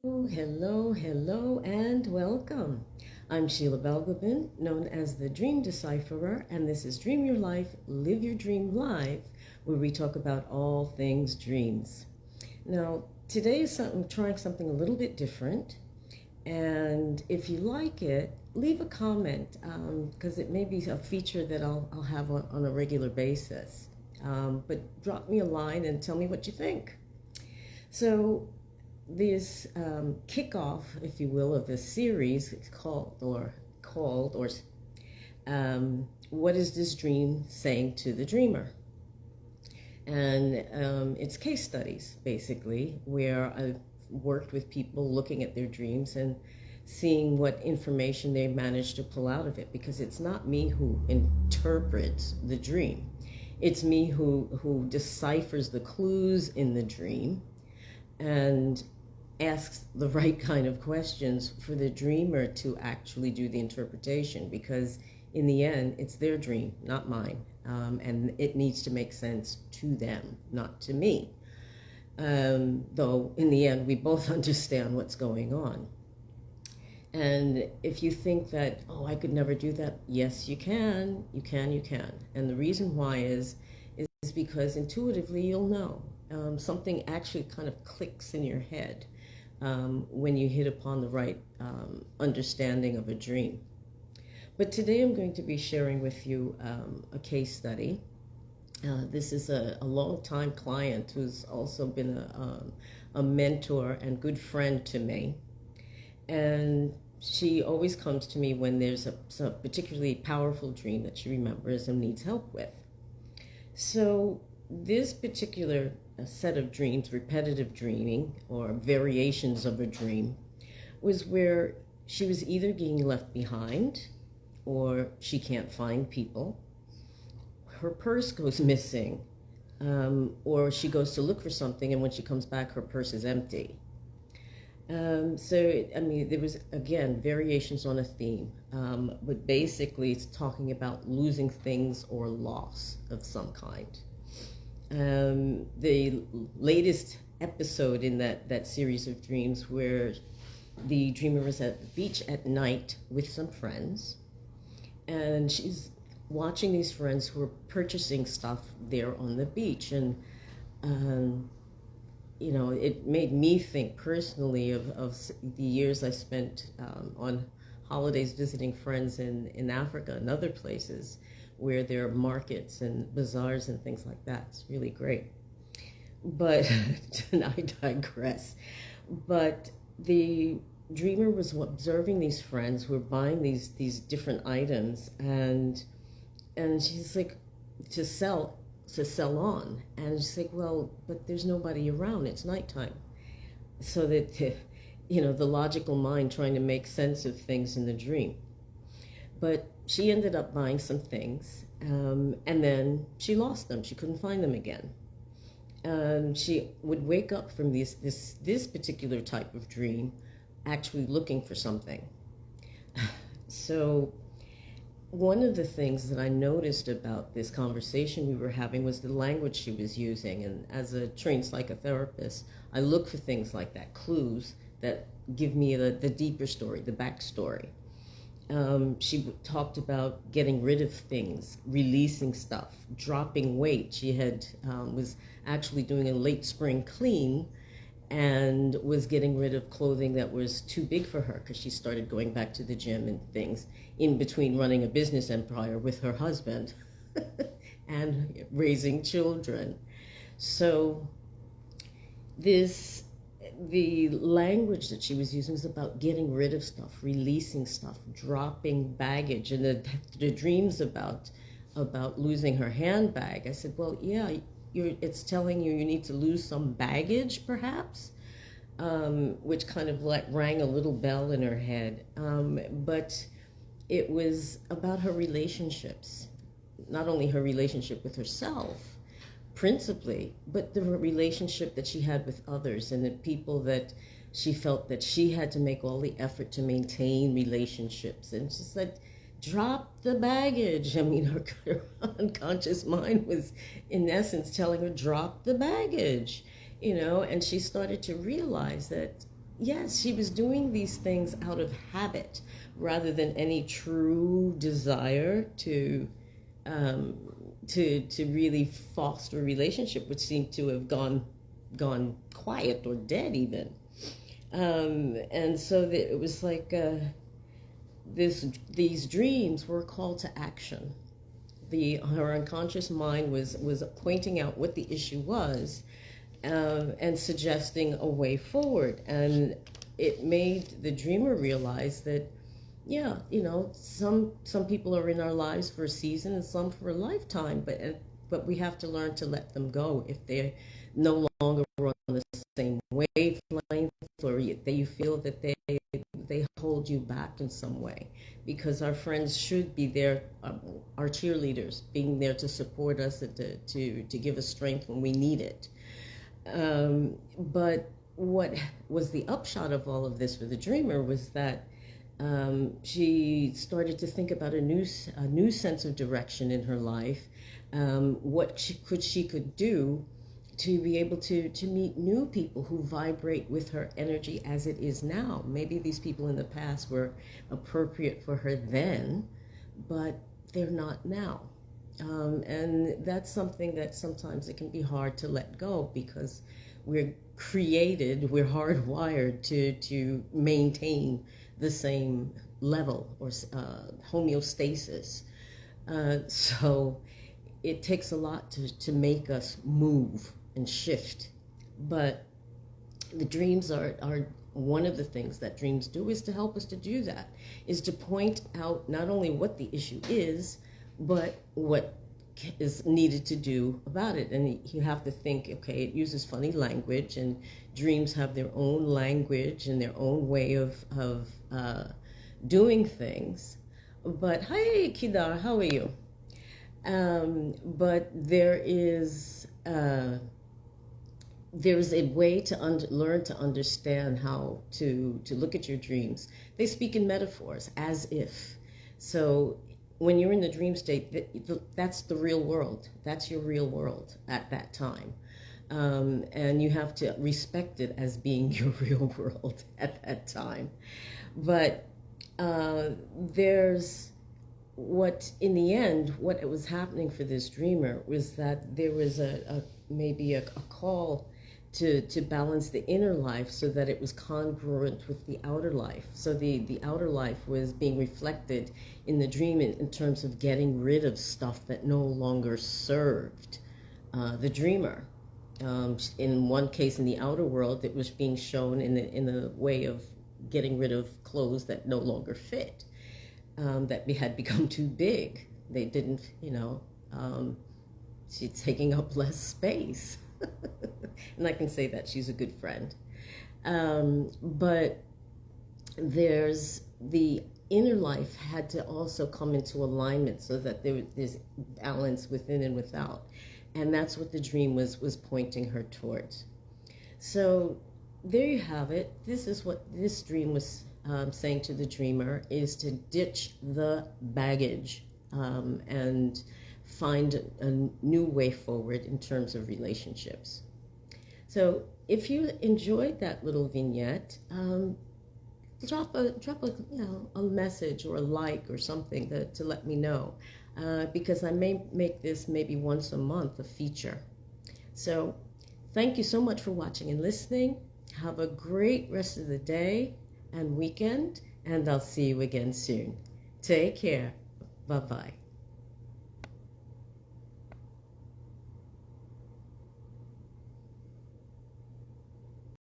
Oh, hello, hello, and welcome. I'm Sheila Belgobin, known as the Dream Decipherer, and this is Dream Your Life, Live Your Dream Live, where we talk about all things dreams. Now, today is trying something a little bit different, and if you like it, leave a comment because it may be a feature that I'll have on a regular basis. But drop me a line and tell me what you think. So, this kickoff, if you will, of this series called "What is this dream saying to the dreamer?" And it's case studies basically where I've worked with people looking at their dreams and seeing what information they managed to pull out of it, because it's not me who interprets the dream. It's me who deciphers the clues in the dream and asks the right kind of questions for the dreamer to actually do the interpretation, because in the end it's their dream, not mine, and it needs to make sense to them, not to me, though in the end we both understand what's going on. And if you think that, oh, I could never do that, yes, you can. And the reason why is because intuitively you'll know. Something actually kind of clicks in your head when you hit upon the right understanding of a dream. But today I'm going to be sharing with you a case study. This is a long-time client who's also been a mentor and good friend to me. And she always comes to me when there's a particularly powerful dream that she remembers and needs help with. So this particular set of dreams, repetitive dreaming or variations of a dream, was where she was either getting left behind or she can't find people. Her purse goes missing, or she goes to look for something, and when she comes back, her purse is empty. I mean, there was, again, variations on a theme, but basically it's talking about losing things or loss of some kind. The latest episode in that series of dreams where the dreamer was at the beach at night with some friends, and she's watching these friends who are purchasing stuff there on the beach. And um, it made me think personally of the years I spent on holidays visiting friends in Africa and other places where there are markets and bazaars and things like that. It's really great. But I digress. But the dreamer was observing these friends who were buying these different items, and she's like, to sell on. And she's like, well, but there's nobody around. It's nighttime. So that, the logical mind trying to make sense of things in the dream. But she ended up buying some things, and then she lost them. She couldn't find them again. She would wake up from this particular type of dream actually looking for something. So one of the things that I noticed about this conversation we were having was the language she was using. And as a trained psychotherapist, I look for things like that, clues that give me the deeper story, the backstory. She talked about getting rid of things, releasing stuff, dropping weight. She was actually doing a late spring clean and was getting rid of clothing that was too big for her because she started going back to the gym and things in between running a business empire with her husband and raising children. So the language that she was using was about getting rid of stuff, releasing stuff, dropping baggage, and the dreams about losing her handbag. I said, well, yeah, it's telling you need to lose some baggage, perhaps, which kind of rang a little bell in her head. But it was about her relationships, not only her relationship with herself, principally, but the relationship that she had with others and the people that she felt that she had to make all the effort to maintain relationships. And she said, drop the baggage. I mean, her unconscious mind was, in essence, telling her, drop the baggage, and she started to realize that yes, she was doing these things out of habit rather than any true desire um, to really foster a relationship, which seemed to have gone quiet or dead even. And so it was like these dreams were a call to action. Her unconscious mind was pointing out what the issue was, and suggesting a way forward. And it made the dreamer realize that, yeah, some people are in our lives for a season and some for a lifetime, but we have to learn to let them go if they're no longer on the same wavelength, or you feel that they hold you back in some way, because our friends should be there, our cheerleaders, being there to support us and to give us strength when we need it. But what was the upshot of all of this for the dreamer was that she started to think about a new sense of direction in her life, what she could do to be able to meet new people who vibrate with her energy as it is now. Maybe these people in the past were appropriate for her then, but they're not now. And that's something that sometimes it can be hard to let go, because we're hardwired to maintain the same level, or homeostasis. So it takes a lot to make us move and shift. But the dreams are one of the things that dreams do, is to help us to do that, is to point out not only what the issue is, but what is needed to do about it. And you have to think, okay, it uses funny language, and dreams have their own language and their own way of doing things. But hi, Kidar, how are you? But there's a way to learn to understand how to look at your dreams. They speak in metaphors, as if. So when you're in the dream state, that's the real world. That's your real world at that time. And you have to respect it as being your real world at that time. But there's in the end, what it was happening for this dreamer was that there was maybe a call to balance the inner life so that it was congruent with the outer life. So the outer life was being reflected in the dream in terms of getting rid of stuff that no longer served the dreamer. In one case, in the outer world, it was being shown in the way of getting rid of clothes that no longer fit, that had become too big. They didn't, she's taking up less space. And I can say that she's a good friend. But there's the inner life had to also come into alignment so that there's balance within and without. And that's what the dream was pointing her towards. So there you have it. This is what this dream was saying to the dreamer, is to ditch the baggage, and find a new way forward in terms of relationships. So if you enjoyed that little vignette, drop a message or a like or something to let me know, because I may make this maybe once a month a feature. So thank you so much for watching and listening. Have a great rest of the day and weekend, and I'll see you again soon. Take care. Bye-bye.